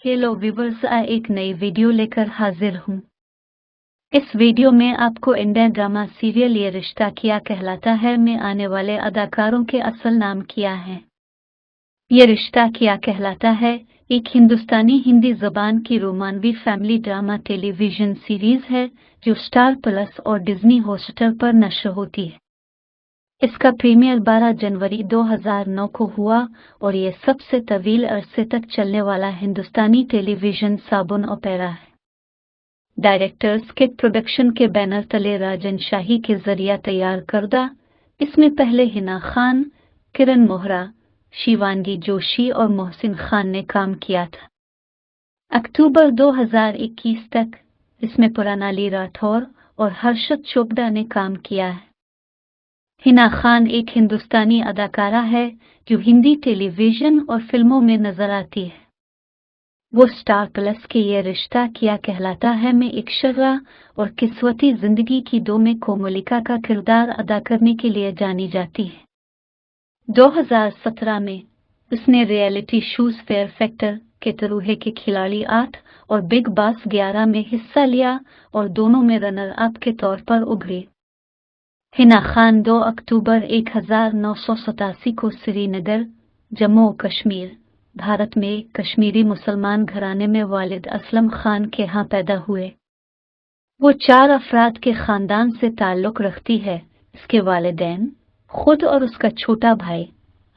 Hello viewers, एक नई video लेकर हाजिर हूँ। इस वीडियो में आपको इंडियन ड्रामा सीरियल ये रिश्ता क्या कहलाता है में आने वाले अदाकारों के असल नाम क्या हैं। ये रिश्ता क्या कहलाता है एक हिंदुस्तानी हिंदी ज़बान की रोमानवी फैमिली ड्रामा टेलीविज़न सीरीज है जो स्टार प्लस और डिज्नी हॉटस्टार पर नश्र होती है। इसका प्रीमियर 12 जनवरी 2009 को हुआ और ये सबसे तवील अरसे तक चलने वाला हिंदुस्तानी टेलीविज़न साबुन ओपेरा है। डायरेक्टर्स किड प्रोडक्शन के बैनर तले राजन शाही के जरिए तैयार करदा इसमें पहले हिना खान, किरण मोहरा, शिवांगी जोशी और मोहसिन खान ने काम किया था। अक्टूबर 2021 तक इसमें पुरानाली राठौर और हर्षद चोपड़ा ने काम किया है। हिना खान एक हिंदुस्तानी अदाकारा है जो हिंदी टेलीविजन और फिल्मों में नजर आती है। वो स्टार प्लस के ये रिश्ता क्या कहलाता है में एक शर्रा और किस्वती जिंदगी की दो में कोमलिका का किरदार अदा करने के लिए जानी जाती है। 2017 में उसने रियलिटी शोज फेयर फैक्टर के तरूहे के खिलाड़ी 8 और बिग बॉस 11 में हिस्सा लिया और दोनों में रनर अप के तौर पर उभरी। हिना खान 2 अक्टूबर 1987 को श्रीनगर, जम्मू कश्मीर, भारत में कश्मीरी मुसलमान घराने में वालिद असलम खान के यहाँ पैदा हुए। वो 4 अफराद के खानदान से ताल्लुक़ रखती है। इसके वालिदैन खुद और उसका छोटा भाई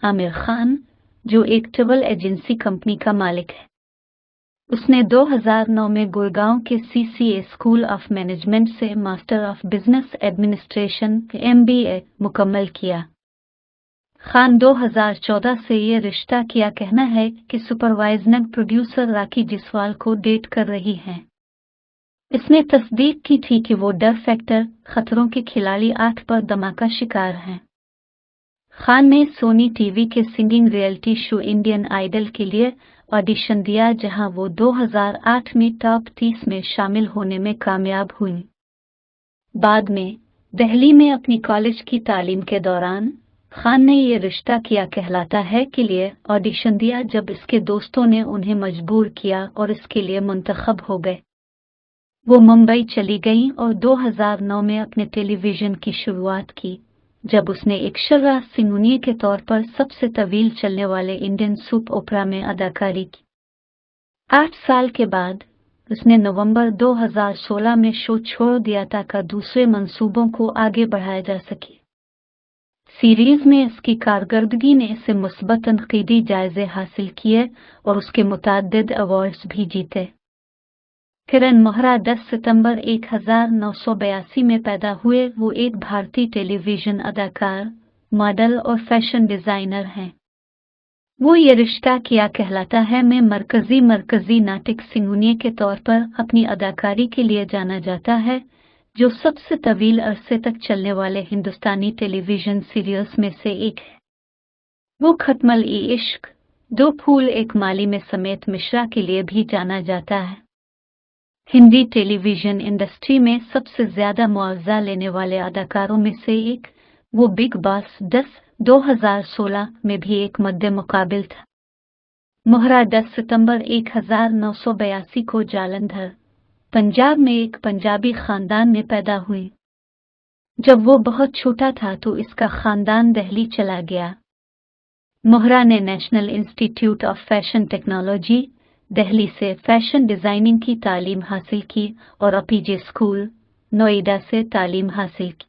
आमिर खान जो एक ट्रैवल एजेंसी कंपनी का मालिक है। उसने 2009 में गुड़गांव के CCA स्कूल ऑफ मैनेजमेंट से master of business administration MBA मुकम्मल किया। खान 2014 से ये रिश्ता क्या कहना है कि सुपरवाइजर प्रोड्यूसर राखी जिसवाल को डेट कर रही हैं। इसने तस्दीक की थी कि वो डर फैक्टर खतरों के खिलाड़ी 8 पर धमाका शिकार हैं। खान ने सोनी टीवी के singing reality show Indian Idol के लिए ऑडिशन दिया जहां वो 2008 में टॉप 30 में शामिल होने में कामयाब हुई। बाद में दिल्ली में अपनी कॉलेज की तालीम के दौरान खान ने ये रिश्ता क्या कहलाता है के लिए ऑडिशन दिया जब इसके दोस्तों ने उन्हें मजबूर किया और इसके लिए मुंतखब हो गए। वो मुंबई चली गई और 2009 में अपने टेलीविज़न की शुरुआत की जब उसने एक शर्रा सिंगुनिया के तौर पर सबसे तवील चलने वाले इंडियन सूप ओपरा में अदाकारी की। 8 साल के बाद उसने नवंबर 2016 में शो छोड़ दिया ताकि दूसरे मंसूबों को आगे बढ़ाया जा सके। सीरीज में इसकी कारकर्दगी ने इसे मुस्बत तनकीदी जायजे हासिल किए और उसके मुताद्दिद अवार्ड्स भी जीते। किरण मोहरा 10 सितंबर 1982 में पैदा हुए। वो एक भारतीय टेलीविज़न अदाकार, मॉडल और फैशन डिज़ाइनर हैं। वो ये रिश्ता क्या कहलाता है में मरकजी नाटक सिंगुनिया के तौर पर अपनी अदाकारी के लिए जाना जाता है जो सबसे तवील अरसे तक चलने वाले हिंदुस्तानी टेलीविज़न सीरियल्स में से एक है। वो खत्मल-ई-इश्क, 2 फूल एक माली में समेत मिश्रा के लिए भी जाना जाता है। हिंदी टेलीविज़न इंडस्ट्री में सबसे ज्यादा मुआवजा लेने वाले अदाकारों में से एक वो बिग बॉस 10 2016 में भी एक मद्दे मुकाबिल था। मोहरा 10 सितंबर 1982 को जालंधर, पंजाब में एक पंजाबी खानदान में पैदा हुई। जब वो बहुत छोटा था तो इसका खानदान दिल्ली चला गया। मोहरा ने national institute of fashion technology Delhi से फैशन डिजाइनिंग की तालीम हासिल की और अपीजे स्कूल, नोएडा से तालीम हासिल की।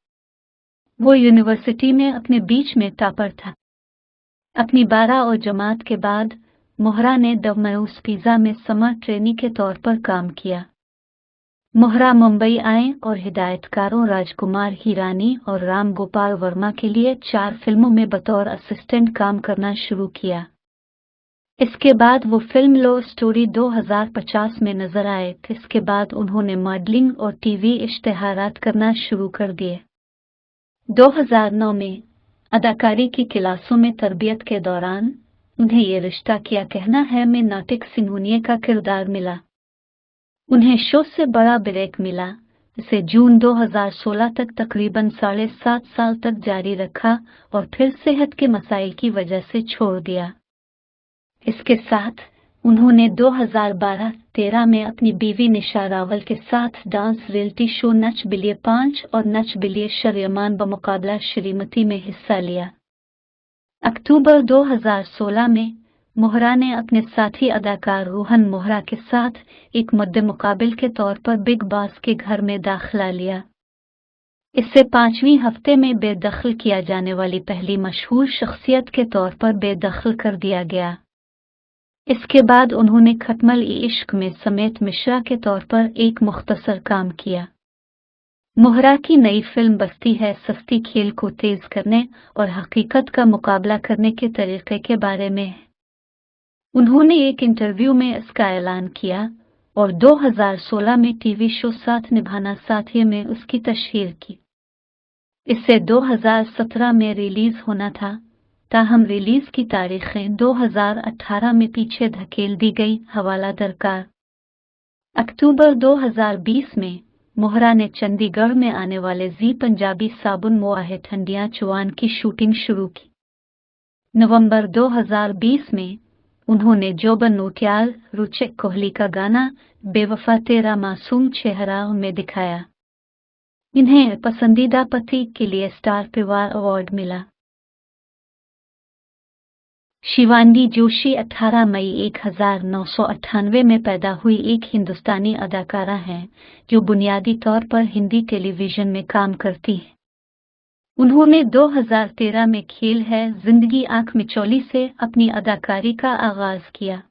वो यूनिवर्सिटी में अपने बीच में टॉपर था। अपनी 12 और जमात के बाद मोहरा ने डोमिनोज पिज़्ज़ा में समर ट्रेनी के तौर पर काम किया। मोहरा मुंबई आए और हिदायतकारों राजकुमार हिरानी और राम गोपाल वर्मा के लिए 4 फिल्मों में बतौर असिस्टेंट काम करना शुरू किया। इसके बाद वो फिल्म लो स्टोरी 2050 में नजर आए। इसके बाद उन्होंने मॉडलिंग और टीवी इश्तिहारात करना शुरू कर दिए। 2009 में अदाकारी की क्लासों में तरबियत के दौरान उन्हें ये रिश्ता क्या कहना है में नाटक सिंगुनिया का किरदार मिला। उन्हें शो से बड़ा ब्रेक मिला। इसे जून 2016 तक तकरीबन 7.5 साल तक जारी रखा और फिर सेहत के मसाइल की वजह से छोड़ दिया। इसके साथ उन्होंने 2012-13 में अपनी बीवी निशा रावल के साथ डांस रियलिटी शो नच बिलिए 5 और नच बिलिए शर्यमान बमुकाबला श्रीमती में हिस्सा लिया। अक्टूबर 2016 में मोहरा ने अपने साथी अदाकार रोहन मोहरा के साथ एक मद्दे मुकाबिल के तौर पर बिग बॉस के घर में दाखिला लिया। इससे 5वें हफ्ते में बेदखल किया जाने वाली पहली मशहूर शख्सियत के तौर पर बेदखल कर दिया गया। इसके बाद उन्होंने खटमल-ए-इश्क में समेत मिश्रा के तौर पर एक मुख्तसर काम किया। मोहरा की नई फिल्म बस्ती है सस्ती खेल को तेज करने और हकीकत का मुकाबला करने के तरीके के बारे में है। उन्होंने एक इंटरव्यू में इसका ऐलान किया और 2016 में टीवी शो साथ निभाना साथिया में उसकी तशहीर की। इसे 2017 में रिलीज होना था, ताहम रिलीज की तारीखें 2018 में पीछे धकेल दी गई। हवाला दरकार। अक्टूबर 2020 में मोहरा ने चंडीगढ़ में आने वाले जी पंजाबी साबुन मुआहे ठंडियां चुवान की शूटिंग शुरू की। नवंबर 2020 में उन्होंने जोबन नोटियाल रुचिक कोहली का गाना बेवफा तेरा मासूम चेहरा में दिखाया। इन्हें पसंदीदा पति के लिए स्टार परिवार अवार्ड मिला। शिवांगी जोशी 18 मई 1998 में पैदा हुई एक हिंदुस्तानी अदाकारा हैं जो बुनियादी तौर पर हिंदी टेलीविजन में काम करती हैं। उन्होंने 2013 में खेल है जिंदगी आंख मिचौली से अपनी अदाकारी का आगाज किया।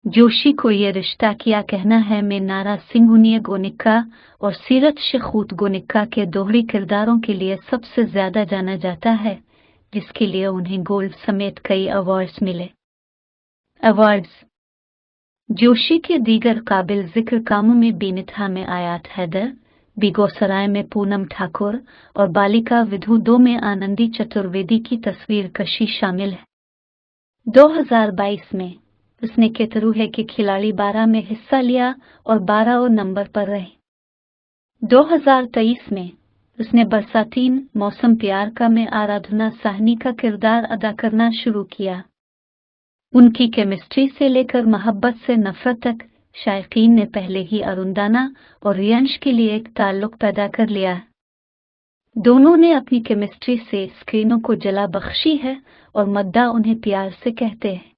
जोशी को ये रिश्ता क्या कहना है में नारा सिंघुनिया गोनिक्का और सीरत शेखूत गोनिक्का के दोहरी किरदारों के लिए सबसे ज्यादा जाना जाता है, जिसके लिए उन्हें गोल्ड समेत कई अवार्ड्स मिले। अवार्ड्स। जोशी के दीगर काबिल जिक्र कामों में बेनिथा में आयात हैदर, बेगूसराय में पूनम ठाकुर और बालिका विधु 2 में आनंदी चतुर्वेदी की तस्वीर कशी शामिल है। 2022 में उसने केतरुहे के खिलाड़ी 12 में हिस्सा लिया और 12 नंबर पर रहे। 2023 में उसने बरसातीन मौसम प्यार का में आराधना साहनी का किरदार अदा करना शुरू किया। उनकी केमिस्ट्री से लेकर मोहब्बत से नफरत तक शायकीन ने पहले ही अरुंदाना और रियांश के लिए एक ताल्लुक पैदा कर लिया। दोनों ने अपनी केमिस्ट्री से स्क्रीनों को जला बख्शी है और मद्दा उन्हें प्यार से कहते हैं।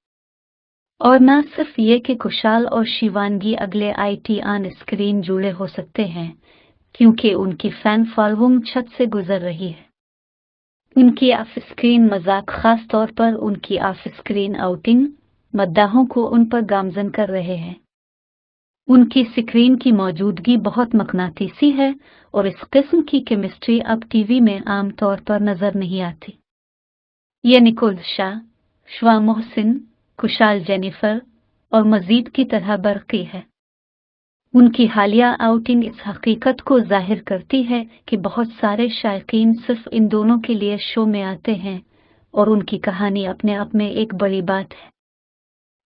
और न सिर्फ ये कि कुशाल और शिवांगी अगले आईटी ऑन स्क्रीन जुड़े हो सकते हैं, क्योंकि उनकी फैन फॉलोइंग छत से गुजर रही है। उनकी ऑफ स्क्रीन मजाक, खास तौर पर उनकी ऑफ स्क्रीन आउटिंग, मद्दाहों को उन पर गामजन कर रहे हैं। उनकी स्क्रीन की मौजूदगी बहुत मकनातीसी है और इस किस्म की केमिस्ट्री अब टीवी में आम तौर पर नजर नहीं आती। ये निकोल शाह, श्वा मोहसिन, कुशाल जेनिफर और मजीद की तरह बरकी है। उनकी हालिया आउटिंग इस हकीकत को जाहिर करती है कि बहुत सारे शायकीन सिर्फ इन दोनों के लिए शो में आते हैं और उनकी कहानी अपने आप में एक बड़ी बात है।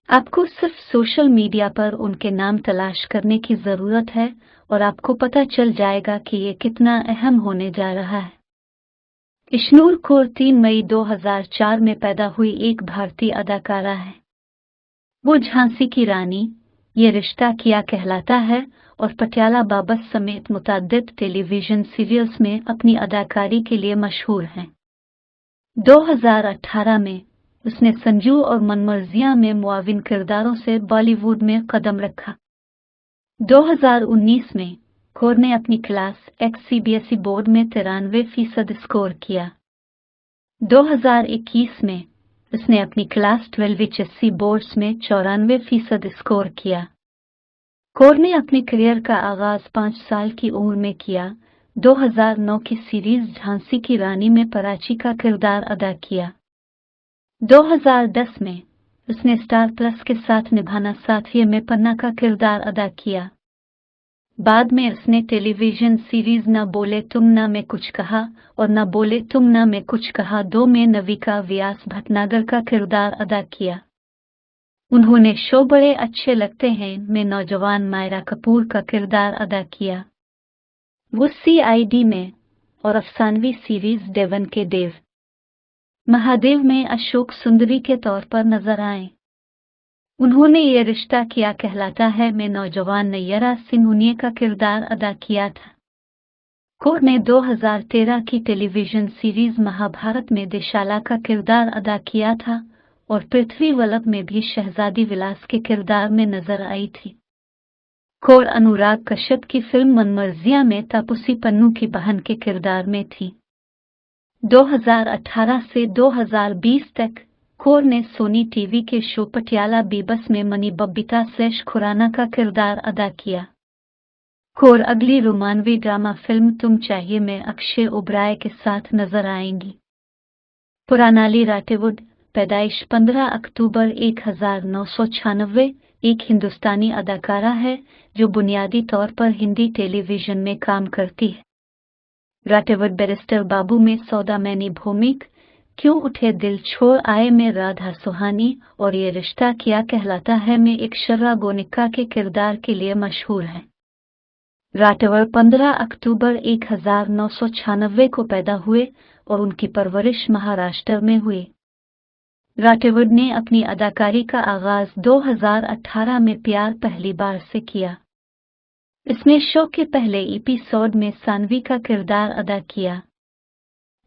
आपको सिर्फ सोशल मीडिया पर उनके नाम तलाश करने की जरूरत है और आपको पता चल जाएगा कि ये कितना अहम होने जा रहा है। इश्नूर कौर 3 मई 2004 में पैदा हुई एक भारतीय अदाकारा है। वो झांसी की रानी, ये रिश्ता किया कहलाता है और पटियाला बाबत समेत मुतअद्दिद टेलीविजन सीरियल्स में अपनी अदाकारी के लिए मशहूर हैं। 2018 में उसने संजू और मनमर्जियां में मुआविन किरदारों से बॉलीवुड में कदम रखा। 2019 में कौर ने अपनी क्लास एक्स सीबीएसई बोर्ड में 93% स्कोर किया। 2021 में उसने अपनी क्लास 12 एचएससी बोर्ड्स में 94% स्कोर किया। कौर ने अपने करियर का आगाज 5 साल की उम्र में किया। 2009 की सीरीज झांसी की रानी में पराची का किरदार अदा किया। 2010 में उसने स्टार प्लस के साथ निभाना साथिया में पन्ना का किरदार अदा किया। बाद में उसने टेलीविजन सीरीज न बोले तुम न में कुछ कहा और न बोले तुम न में कुछ कहा 2 में नविका व्यास भटनागर का किरदार अदा किया। उन्होंने शो बड़े अच्छे लगते हैं में नौजवान मायरा कपूर का किरदार अदा किया। वो सीआईडी में और अफसानवी सीरीज डेवन के देव महादेव में अशोक सुंदरी के तौर पर नजर आए। उन्होंने ये रिश्ता क्या कहलाता है में नौजवान नैयरा सिंह का किरदार अदा किया था। कौर ने 2013 की टेलीविजन सीरीज महाभारत में दिशाला का किरदार अदा किया था और पृथ्वी वल्लभ में भी शहजादी विलास के किरदार में नजर आई थी। कौर अनुराग कश्यप की फिल्म मनमर्जिया में तापसी पन्नू की बहन के किरदार में थी। 2018 से 2020 तक कौर ने सोनी टीवी के शो पटियाला बीबस में मनी बब्बिता / खुराना का किरदार अदा किया। कौर अगली रोमानवी ड्रामा फिल्म तुम चाहिए में अक्षय ओबराय के साथ नजर आएंगी। पुरानाली राटेवुड, पैदाइश 15 अक्टूबर 1996, एक हिंदुस्तानी अदाकारा है जो बुनियादी तौर पर हिंदी टेलीविजन में काम करती है। राटेवुड बैरिस्टर बाबू में सौदा मैनी भौमिक, क्यों उठे दिल छोड़ आए में राधा सुहानी और ये रिश्ता क्या कहलाता है में एक शर्रा गोनिका के किरदार के लिए मशहूर है। राटेवुड 15 अक्टूबर 1996 को पैदा हुए और उनकी परवरिश महाराष्ट्र में हुई। राटेवुड ने अपनी अदाकारी का आगाज 2018 में प्यार पहली बार से किया। इसने शो के पहले एपिसोड में सानवी का किरदार अदा किया।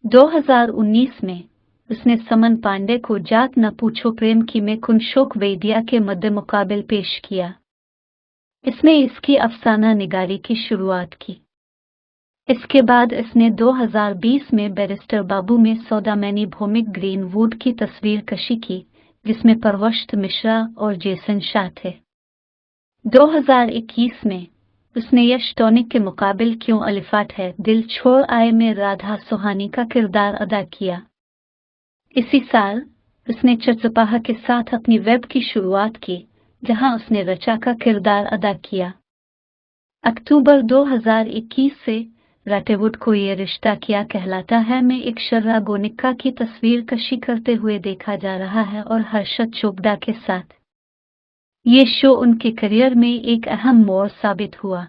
2019 में उसने समन पांडे को जात न पूछो प्रेम की में कुनशोक वैद्या के मद्दे मुकाबिल पेश किया। इसने इसकी अफसाना निगारी की शुरुआत की। इसके बाद इसने 2020 में बैरिस्टर बाबू में सौदा मैनी भौमिक ग्रीनवुड की तस्वीर कशी की, जिसमें परवश्त मिश्रा और जेसन शाह थे। 2021 में उसने यश टॉनिक के मुकाबिल क्यों अलिफाट है दिल छोड़ आए में राधा सुहानी का किरदार अदा किया। इसी साल उसने चचपाहा के साथ अपनी वेब की शुरुआत की, जहां उसने रचा का किरदार अदा किया। अक्टूबर 2021 से राटेवुड को ये रिश्ता क्या कहलाता है में एक शर्रा गोनिका की तस्वीर कशी करते हुए देखा जा रहा है और हर्षद चोपड़ा के साथ। ये शो उनके करियर में एक अहम मोड़ साबित हुआ।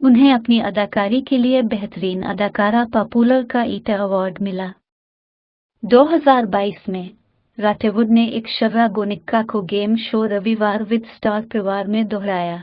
उन्हें अपनी अदाकारी के लिए बेहतरीन अदाकारा पॉपुलर का ईटा अवार्ड मिला। 2022 में राटेवुड ने एक शर्रा गोनिका को गेम शो रविवार विद स्टार परिवार में दोहराया।